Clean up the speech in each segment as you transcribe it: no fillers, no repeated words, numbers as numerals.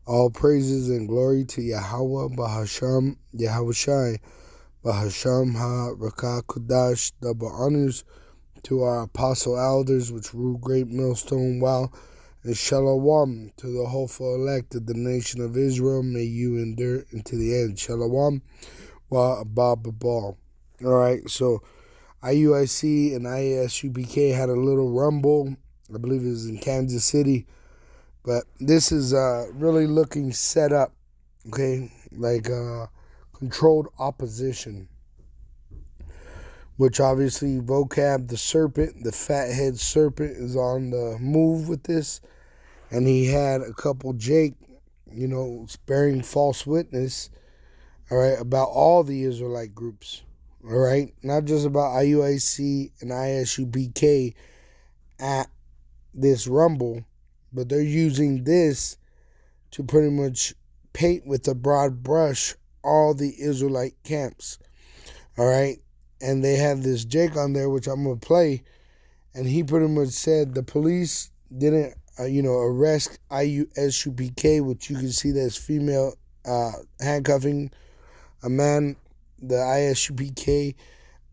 All praises and glory to Yahweh Bahasham, Yahushai, Bahasham Ha-Rakah Kudash, double honors to our apostle elders, which rule great millstone while, and Shalom to the hopeful elect of the nation of Israel. May you endure into the end. Shalom wa Abba. Alright, so IUIC and IASUBK had a little rumble. I believe it was in Kansas City. But this is really looking set up, okay, like controlled opposition, which obviously vocab the serpent, the fathead serpent, is on the move with this. And he had a couple Jake, bearing false witness, all right, about all the Israelite groups, all right, not just about IUIC and ISUBK at this rumble. But they're using this to pretty much paint with a broad brush all the Israelite camps. All right. And they have this Jake on there, which I'm going to play. And he pretty much said the police didn't, arrest IUSUPK, which you can see that's female handcuffing a man, the ISUPK,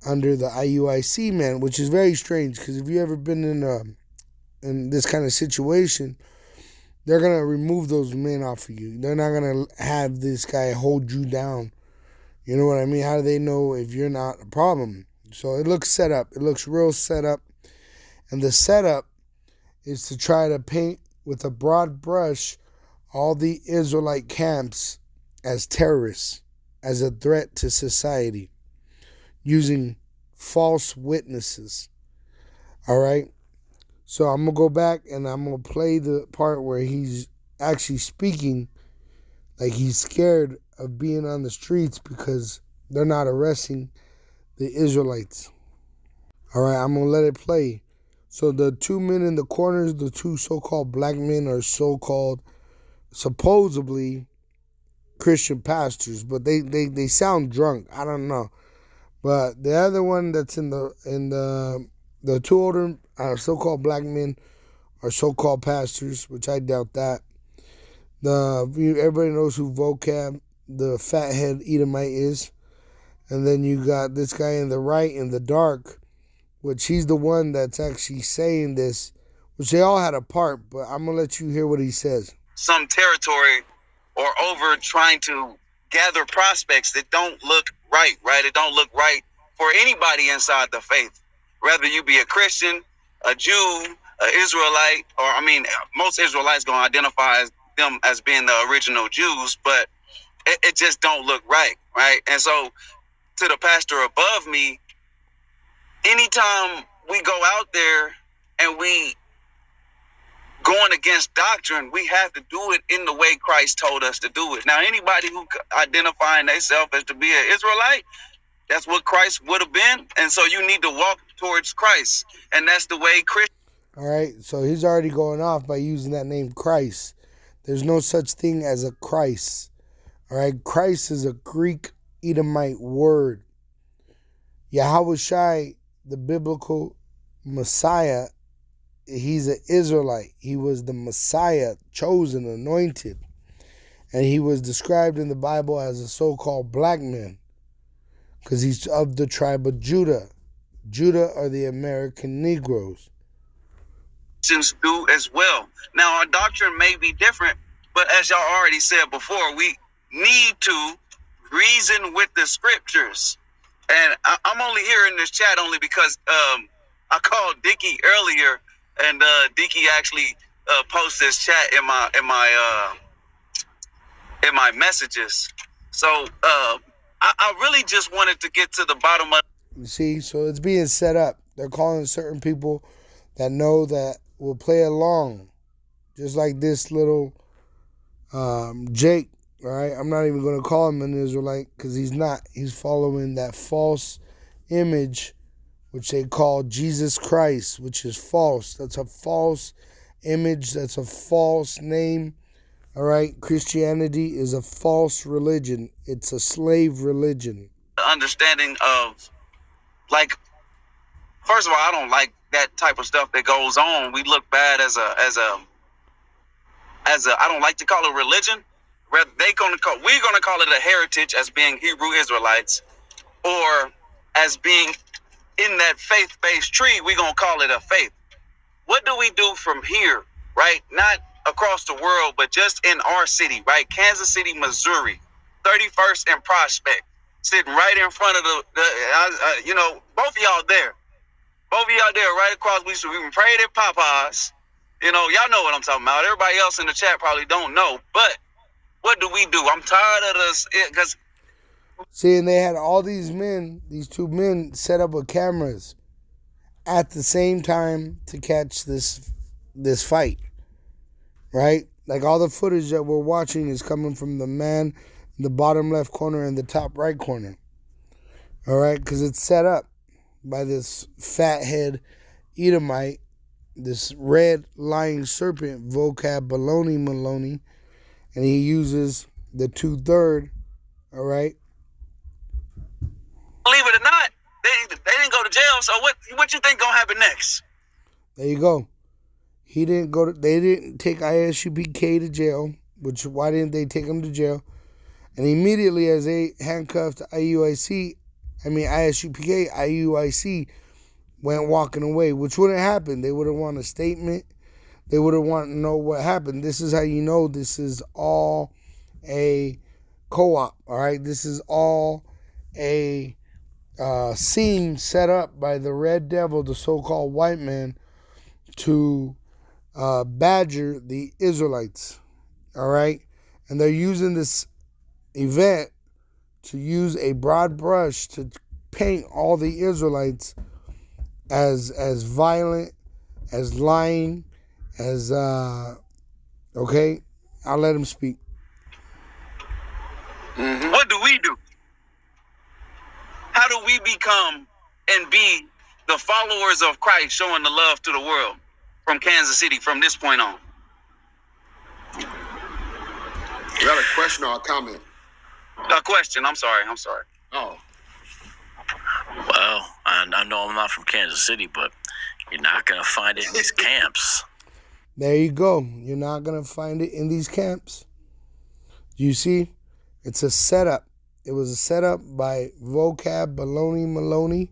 under the IUIC man, which is very strange because if you ever been in this kind of situation, they're going to remove those men off of you. They're not going to have this guy hold you down. You know what I mean? How do they know if you're not a problem? So it looks set up. It looks real set up. And the setup is to try to paint with a broad brush all the Israelite camps as terrorists, as a threat to society, using false witnesses. All right? So I'm going to go back and I'm going to play the part where he's actually speaking like he's scared of being on the streets because they're not arresting the Israelites. All right, I'm going to let it play. So the two men in the corners, the two so-called black men, are so-called supposedly Christian pastors, but they sound drunk. I don't know. But the other one that's in the two older so-called black men are so-called pastors, which I doubt that. Everybody knows who vocab, the fathead Edomite, is. And then you got this guy in the right, in the dark, which he's the one that's actually saying this, which they all had a part, but I'm going to let you hear what he says. Some territory or over trying to gather prospects that don't look right? It don't look right for anybody inside the faith. Whether you be a Christian, a Jew, an Israelite, or most Israelites gonna identify them as being the original Jews, but it just don't look right? And so, to the pastor above me, anytime we go out there and we going against doctrine, we have to do it in the way Christ told us to do it. Now, anybody who identifying themselves as to be an Israelite, that's what Christ would have been. And so you need to walk towards Christ. And that's the way Christians. All right. So he's already going off by using that name Christ. There's no such thing as a Christ. All right. Christ is a Greek Edomite word. Yahushai, the biblical Messiah, he's an Israelite. He was the Messiah, chosen, anointed. And he was described in the Bible as a so-called black man because he's of the tribe of Judah. Judah are the American Negroes. Do as well. Now, our doctrine may be different, but as y'all already said before, we need to reason with the scriptures. And I'm only here in this chat only because I called Dickie earlier, and Dickie actually posted this chat in my messages. So I really just wanted to get to the bottom of. You see, so it's being set up. They're calling certain people that know that will play along, just like this little Jake. All right, I'm not even going to call him an Israelite because he's not. He's following that false image, which they call Jesus Christ, which is false. That's a false image. That's a false name. All right, Christianity is a false religion. It's a slave religion. The understanding of, first of all, I don't like that type of stuff that goes on. We look bad as a as a, I don't like to call it religion. Rather, we're gonna call it a heritage as being Hebrew Israelites, or as being in that faith-based tree, we're gonna call it a faith. What do we do from here, right? Not across the world, but just in our city, right? Kansas City, Missouri, 31st and Prospect, sitting right in front of both of y'all there. Both of y'all there, right across. We even prayed at Popeyes. Y'all know what I'm talking about. Everybody else in the chat probably don't know. But what do we do? I'm tired of this. Because see, and they had all these men, these two men, set up with cameras at the same time to catch this fight, right? Like all the footage that we're watching is coming from the man in the bottom left corner and the top right corner. All right, because it's set up by this fathead Edomite, this red lying serpent, vocab baloney Maloney, and he uses the 2/3. All right. Believe it or not, they didn't go to jail. So what you think gonna happen next? There you go. They didn't take ISUPK to jail. Why didn't they take him to jail? And immediately as they handcuffed ISUPK, IUIC went walking away, which wouldn't happen. They would have want a statement. They would have wanted to know what happened. This is how you know this is all a co-op, all right? This is all a scene set up by the Red Devil, the so-called white man, to badger the Israelites, all right? And they're using this event to use a broad brush to paint all the Israelites as violent, as lying, as okay. I'll let him speak. Mm-hmm. What do we do? How do we become and be the followers of Christ, showing the love to the world from Kansas City from this point on? You got a question or a comment? A question. I'm sorry. Oh. Well, I know I'm not from Kansas City, but you're not going to find it in these camps. There you go. You're not going to find it in these camps. You see? It's a setup. It was a setup by vocab baloney Maloney,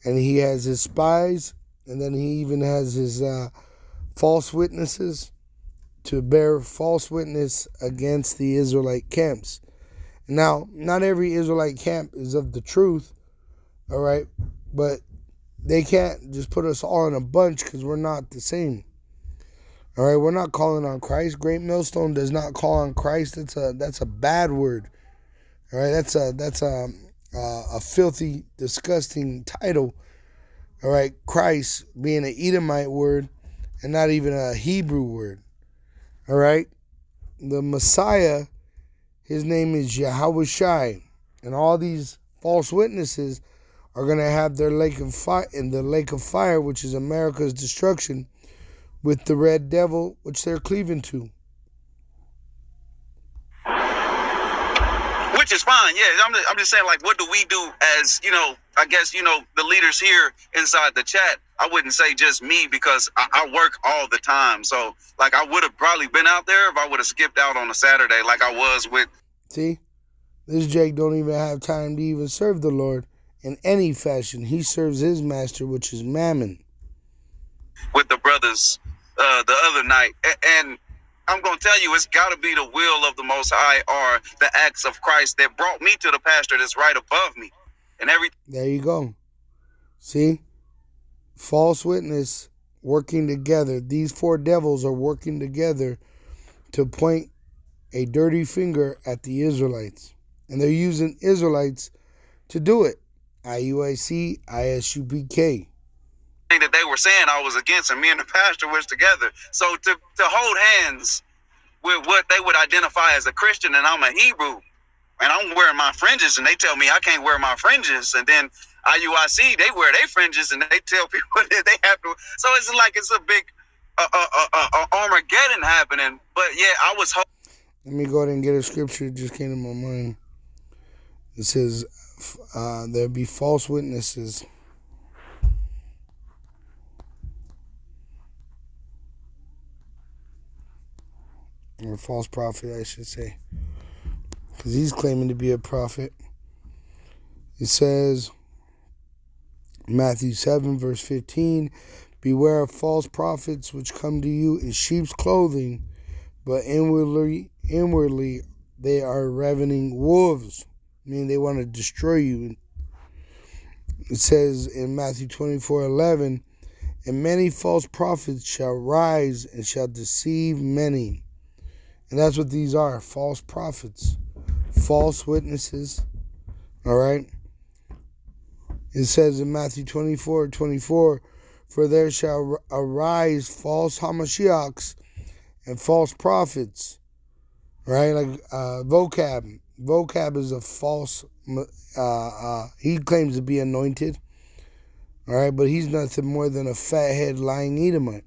and he has his spies, and then he even has his false witnesses to bear false witness against the Israelite camps. Now, not every Israelite camp is of the truth, all right? But they can't just put us all in a bunch because we're not the same. All right, we're not calling on Christ. Great Millstone does not call on Christ. That's a bad word. All right, that's a filthy, disgusting title. All right, Christ being an Edomite word and not even a Hebrew word. All right, the Messiah, his name is Yahweh Shai, and all these false witnesses are going to have their lake of fire in the lake of fire, which is America's destruction, with the red devil, which they're cleaving to. Which is fine, yeah. I'm just saying, like, what do we do as, I guess, the leaders here inside the chat? I wouldn't say just me because I work all the time. So, like, I would have probably been out there if I would have skipped out on a Saturday like I was with. See, this Jake don't even have time to even serve the Lord in any fashion. He serves his master, which is Mammon. With the brothers the other night. And I'm going to tell you, it's got to be the will of the Most High or the acts of Christ that brought me to the pastor that's right above me. And everything. There you go. See? False witness working together. These four devils are working together to point a dirty finger at the Israelites. And they're using Israelites to do it. IUIC, ISUPK. That they were saying I was against, and me and the pastor was together. So to hold hands with what they would identify as a Christian, and I'm a Hebrew, and I'm wearing my fringes, and they tell me I can't wear my fringes, and then IUIC, they wear their fringes, and they tell people that they have to. So it's like it's a big Armageddon happening. But yeah, I was hoping. Let me go ahead and get a scripture that just came to my mind. It says, there'll be false witnesses. or false prophet, I should say, because he's claiming to be a prophet. It says, Matthew 7, verse 15, beware of false prophets which come to you in sheep's clothing, but inwardly they are ravening wolves, meaning they want to destroy you. It says in Matthew 24:11, and many false prophets shall rise and shall deceive many. And that's what these are, false prophets, false witnesses. All right. It says in Matthew 24:24, for there shall arise false Hamashiachs and false prophets. Right? Like vocab. Vocab is a false, he claims to be anointed. All right, but he's nothing more than a fathead lying Edomite.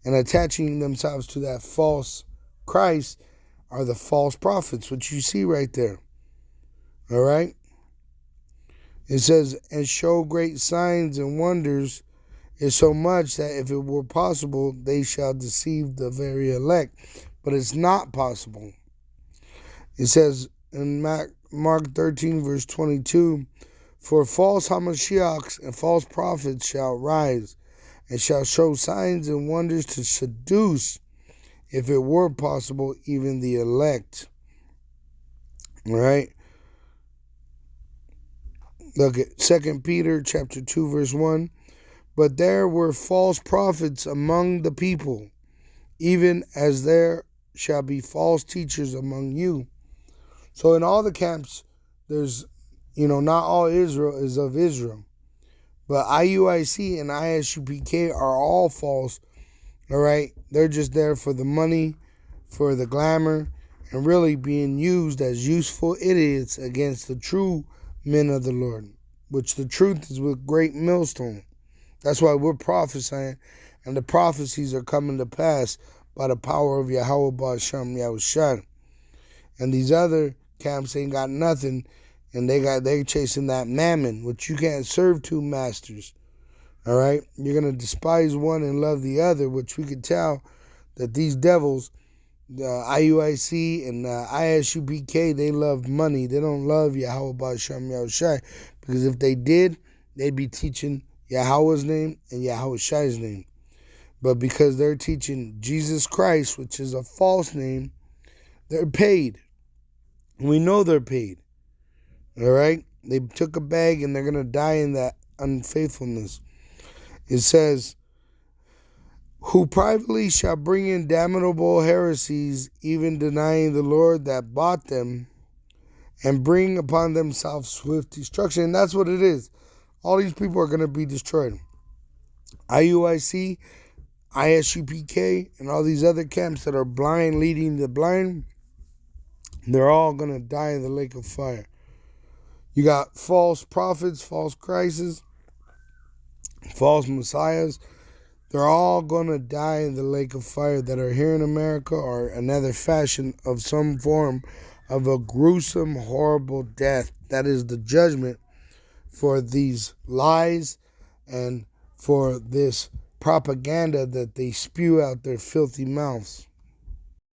And attaching themselves to that false Christ are the false prophets, which you see right there. All right? It says, and show great signs and wonders, is so much that if it were possible, they shall deceive the very elect. But it's not possible. It says in Mark 13, verse 22, for false Hamashiachs and false prophets shall rise, and shall show signs and wonders to seduce, if it were possible, even the elect. All right? Look at 2 Peter chapter 2, verse 1. But there were false prophets among the people, even as there shall be false teachers among you. So in all the camps, there's, not all Israel is of Israel. But IUIC and ISUPK are all false, all right? They're just there for the money, for the glamour, and really being used as useful idiots against the true men of the Lord, which the truth is with great millstone. That's why we're prophesying, and the prophecies are coming to pass by the power of Yahweh Ba'Shem Yahushua. And these other camps ain't got nothing, and they're chasing that mammon, which you can't serve two masters. All right? You're going to despise one and love the other, which we could tell that these devils, the IUIC and ISUPK, they love money. They don't love Yahweh Ba'Shem Yahushua, because if they did, they'd be teaching Yahweh's name and Yahushua's name. But because they're teaching Jesus Christ, which is a false name, they're paid. We know they're paid. All right? They took a bag and they're going to die in that unfaithfulness. It says, who privately shall bring in damnable heresies, even denying the Lord that bought them, and bring upon themselves swift destruction. And that's what it is. All these people are going to be destroyed. IUIC, ISUPK, and all these other camps that are blind, leading the blind, they're all going to die in the lake of fire. You got false prophets, false Christs, false messiahs. They're all going to die in the lake of fire that are here in America, or another fashion of some form of a gruesome, horrible death. That is the judgment for these lies and for this propaganda that they spew out their filthy mouths.